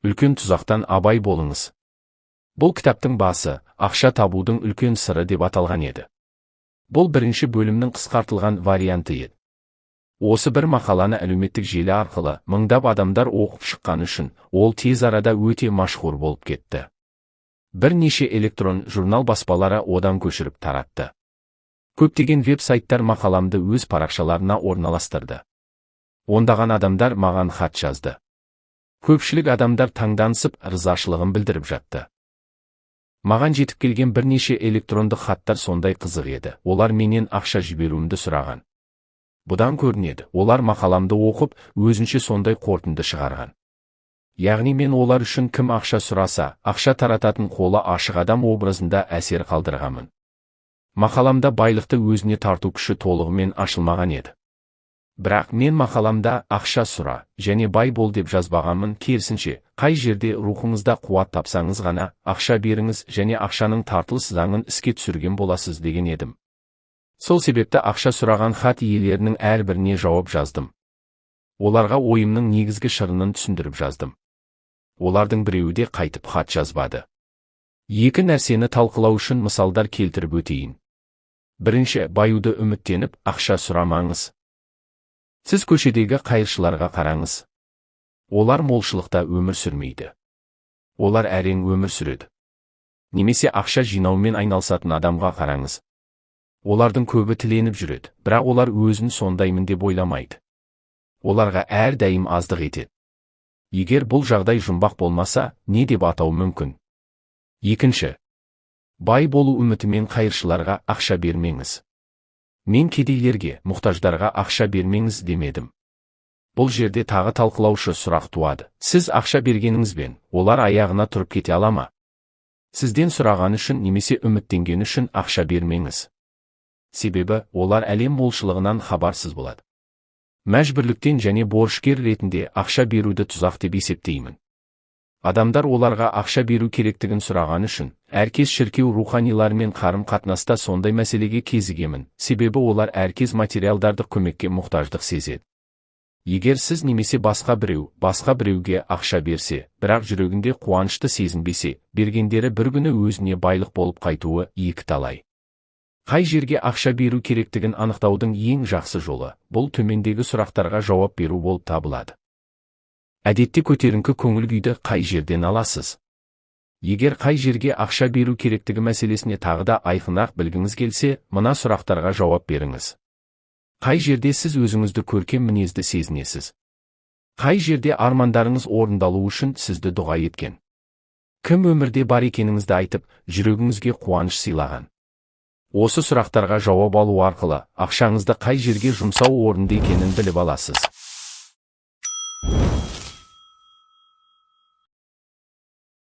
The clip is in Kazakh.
Үлкен тұзақтан абай болыңыз. Бұл кітаптың басы «Ақша табудың үлкен сыры» деп аталған еді. Бұл бірінші бөлімнің қысқартылған варианты еді. Осы бір мақаланы әлеуметтік желі арқылы мыңдап адамдар оқып шыққан үшін ол тез арада өте машһүр болып кетті. Бірнеше электрон журнал баспалары одан көшіріп таратты. Көптеген веб-сайттар мақаламды өз парақшаларына орналастырды. Ондаған адамдар маған хат жазды. Көпшілік адамдар таңданысып ризашылығын білдіріп жатты. Маған жетіп келген бірнеше электрондық хаттар сондай қызық еді. Олар менен ақша жіберуімді сұраған. Бұдан көрінеді, олар мақаламды оқып, өзінше сондай қорытынды шығарған. Яғни мен олар үшін кім ақша сұраса, ақша тарататын қолы ашық адам образында әсер қалдырғанмын. Мақаламда байлықты өзіне тарту күші толығымен ашылмаған еді. Бірақ мен мақаламда ақша сұра және бай бол деп жазбағанмын, керісінше, қай жерде рухыңызда қуат тапсаңыз ғана ақша беріңіз және ақшаның тартылыс заңын іске түсірген боласыз деген едім. Сол себепті ақша сұраған хат иелерінің әрбіріне жауап жаздым. Оларға ойымның негізгі шырынын түсіндіріп жаздым. Олардың біреуі де қайтып хат жазбады. Екі нәрсені талқылау үшін мысалдар келтіріп өтейін. Бірінші, баюды үміттеніп, ақша сұрамаңыз. Сіз көшедегі қайыршыларға қараңыз. Олар молшылықта өмір сүрмейді. Олар әрең өмір сүреді. Немесе ақша жинаумен айналысатын адамға қараңыз. Олардың көбі тіленіп жүреді, бірақ олар өзін сондаймын деп ойламайды. Оларға әрдайым аздық етеді. Егер бұл жағдай жұмбақ болмаса, не деп атау мүмкін? Екінші, бай болу үмітімен қайыршыларға ақша бермеңіз. Мен кедейлерге, мұқтаждарға ақша бермеңіз демедім. Бұл жерде тағы талқылаушы сұрақ туады. Сіз ақша бергеніңізбен, олар аяғына тұрып кете ала ма? Сізден сұраған үшін немесе үміттенген үшін ақша бермеңіз. Себебі, олар әлем молшылығынан хабарсыз болады. Мәжбүрліктен және борышкер ретінде ақша беруді тұзақ деп есептеймін. Адамдар оларға ақша беру керектігін сұраған үшін, әркез шіркеу руханилармен қарым-қатынаста сондай мәселеге кезігемін, себебі олар әркез материалдардық көмекке мұқтаждық сезеді. Егер сіз немесе басқа біреуге ақша берсе, бірақ жүрегінде қуанышты сезінбесе, бергендері бір күні өзіне байлық болып қайтуы екі талай. Қай жерге ақша беру керектігін анықтаудың ең жақсы жолы, бұл төмендегі сұрақтарға жауап беру болып табылады. Әдетте көтеріңкі көңіл күйді қай жерден аласыз? Егер қай жерге ақша беру керектігі мәселесіне тағы да айқынырақ білгіңіз келсе, мына сұрақтарға жауап беріңіз. Қай жерде сіз өзіңізді көркем мінезді сезінесіз? Қай жерде армандарыңыз орындалу үшін сізді дұға еткен? Кім өмірде бар екеніңізді айтып, жүрегіңізге қуаныш сыйлаған? Осы сұрақтарға жауап алу арқылы ақшаңызды қай жерге жұмсау орынды екенін біліп аласыз.